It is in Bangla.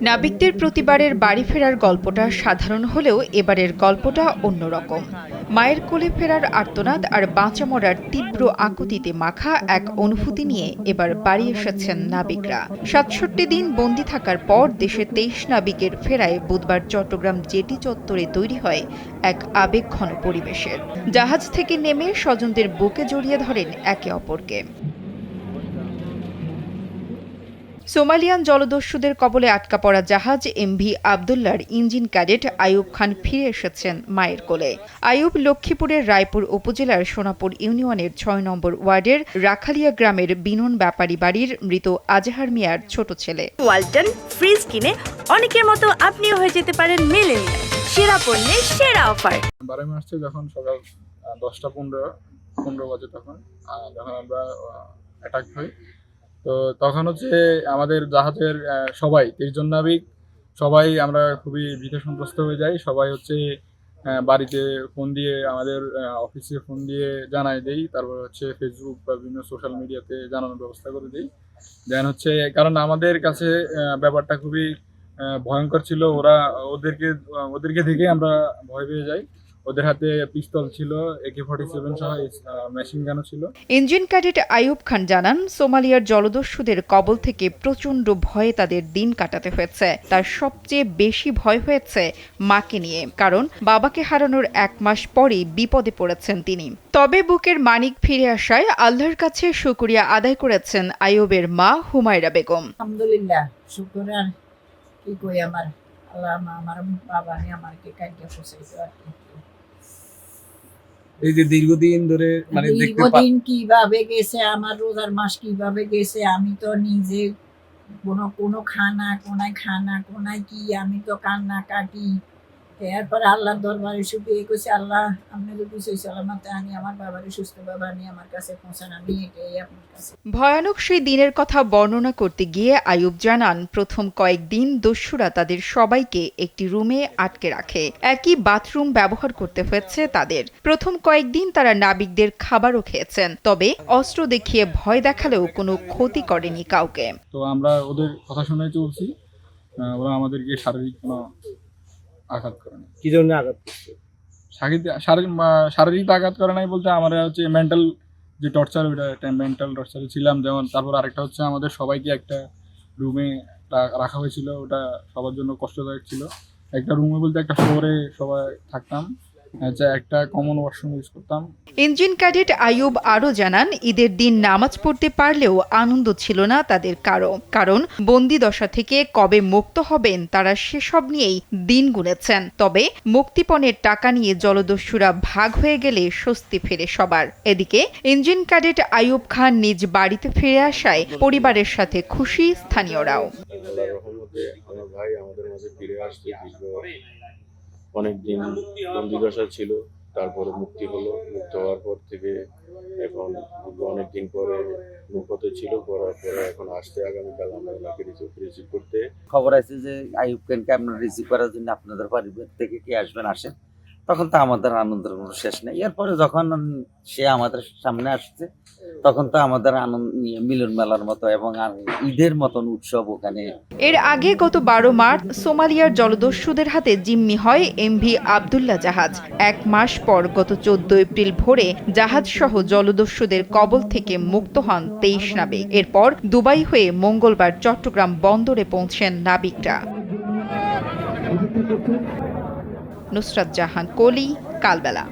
নাবিকদের প্রতিবারের বাড়ি ফেরার গল্পটা সাধারণ হলেও এবারের গল্পটা অন্যরকম। মায়ের কোলে ফেরার আর্তনাদ আর বাঁচা মরার তীব্র আকুতিতে মাখা এক অনুভূতি নিয়ে এবার বাড়ি এসেছেন নাবিকরা। ৬৭ দিন বন্দী থাকার পর দেশে ২৩ নাবিকের ফেরায় বুধবার চট্টগ্রাম জেটি চত্বরে তৈরি হয় এক আবেগঘন পরিবেশের। জাহাজ থেকে নেমে স্বজনদের বুকে জড়িয়ে ধরেন একে অপরকে। সোমালিয়ান জলদস্যুদের কবলে আটকা পড়া জাহাজ এমভি আবদুল্লাহর ইঞ্জিন ক্যাডেট আইয়ুব খান ফিরে এসেছেন মায়ের কোলে। আইয়ুব লক্ষ্মীপুরের রায়পুর উপজেলার সোনাপুর ইউনিয়নের ৬ নম্বর ওয়ার্ডের রাখালিয়া গ্রামের বিনন ব্যাপারী বাড়ির মৃত আজহার মিয়ার ছোট ছেলে। ওয়ালটন ফ্রিজ কিনে অনেকের মতো আপনিও হয়ে যেতে পারেন মিলেনিয়াল। সেরা পণ্যের সেরা অফার। 12 মার্চে যখন সকাল 10:15 বাজে তখন আমরা অ্যাটাক হই, তো তখন আমাদের জাহাজের সবাই 23 জন নাবিক সবাই আমরা খুবই ভীত সন্ত্রস্ত হয়ে যাই। সবাই বাড়িতে ফোন দিয়ে আমাদের অফিসে ফোন দিয়ে জানাই দেই, তারপর ফেসবুক বা বিভিন্ন সোশ্যাল মিডিয়াতে জানানোর ব্যবস্থা করে দিই। দেন কারণ আমাদের কাছে ব্যাপারটা খুবই ভয়ঙ্কর ছিল। ওদেরকে দেখে আমরা ভয় পেয়ে যাই। ওদের হাতে পিস্তল ছিল, AK-47 সহ মেশিন গানও ছিল। ইঞ্জিন ক্যাডেট আইয়ুব খান জানান, সোমালিয়ার জলদস্যুদের কবল থেকে প্রচণ্ড ভয়ে তাদের দিন কাটাতে হয়েছে। তার সবচেয়ে বেশি ভয় হয়েছে মাকে নিয়ে, কারণ বাবাকে হারানোর 1 মাস পরেই বিপদে পড়েছেন তিনি। তবে বুকের মানিক ফিরে আসায় আল্লাহর কাছে শুকরিয়া আদায় করেছেন আইয়ুবের মা হুমায়রা বেগম। আলহামদুলিল্লাহ, শুকর আর কি কই, আমার আল্লাহ আমার বাবা আমাকে কাটিয়ে পৌঁছাইতে পারবে। এই যে দীর্ঘদিন ধরে দীর্ঘদিন কিভাবে গেছে, আমার রোজার মাস কিভাবে গেছে, আমি তো নিজে কোনো খানায় কি আমি তো কান্না কাটি। এরপর আল্লাহর দরবারে শুকিয়ে গেছে, আল্লাহ আপনি যদি সই সালামতে আনি আমার বাবারে সুস্থভাবে আনি আমার কাছে পৌঁছান, আমি এটাই আপনার কাছে। ভয়ানক সেই দিনের কথা বর্ণনা করতে গিয়ে আইয়ুব জানান, প্রথম কয়েকদিন দস্যুরা তাদের সবাইকে একটি রুমে আটকে রাখে। একই বাথরুম ব্যবহার করতে হয়েছে তাদের। প্রথম কয়েকদিন তারা নাবিকদের খাবারও খেয়েছেন, তবে অস্ত্র দেখিয়ে ভয় দেখালেও কোনো ক্ষতি করেনি কাউকে। তো আমরা ওদের কথা শুনে চলছি, ওরা আমাদেরকে শারীরিক কোনো আঘাত করে না। কি ধরনের আঘাত করছে? শারীরিক আঘাত করে নাই বলতে আমরা মেন্টাল যে টর্চার, ওইটা মেন্টাল টর্চারে ছিলাম। যেমন তারপর আরেকটা আমাদের সবাইকে একটা রুমে রাখা হয়েছিল, ওটা সবার জন্য কষ্টদায়ক ছিল। একটা রুমে বলতে একটা ফ্লোরে সবাই থাকতাম, একটা কমন ওয়াশরুম ইউজ করতাম। ইঞ্জিন ক্যাডেট আইয়ুব আরও জানান, ঈদের দিন নামাজ পড়তে পারলেও আনন্দ ছিল না তাদের কারণ বন্দি দশা থেকে কবে মুক্ত হবেন তারা সেসব নিয়েই দিন গুনেছেন। তবে মুক্তিপণের টাকা নিয়ে জলদস্যুরা ভাগ হয়ে গেলে স্বস্তি ফেরে সবার। এদিকে ইঞ্জিন ক্যাডেট আইয়ুব খান নিজ বাড়িতে ফিরে আসায় পরিবারের সাথে খুশি স্থানীয়রাও। আমার ভাই আমাদের মাঝে ফিরে আসছে। অনেকদিন বন্দিদশা ছিল, তারপরে মুক্তি হলো। মুক্ত হওয়ার পর থেকে এখন অনেকদিন পরে মুক্ত ছিল, করার পরে এখন আসতে আগামীকাল আমরা ওনাকে রিসিভ করতে। খবর আছে যে আইয়ুব খানকে আপনারা রিসিভ করার জন্য আপনাদের পরিবার থেকে কি আসবেন, আসেন। তখন তো আমাদের আনন্দের কোনো শেষ নেই। এরপরে যখন সে আমাদের সামনে আসছে তখন তো আমাদের আনন্দ মিলন মেলার মতো এবং ঈদের মতন উৎসব ওখানে। এর আগে গত 12 মার্চ সোমালিয়ার জলদস্যুদের হাতে জিম্মি হয় এমভি আবদুল্লাহ জাহাজ। 1 মাস পর গত 14 এপ্রিল ভোরে জাহাজ সহ জলদস্যুদের কবল থেকে মুক্ত হন 23 নাবিক। এরপর দুবাই হয়ে মঙ্গলবার চট্টগ্রাম বন্দরে পৌঁছেন নাবিকরা। নুসরাত জাহান কলি, কালবেলা।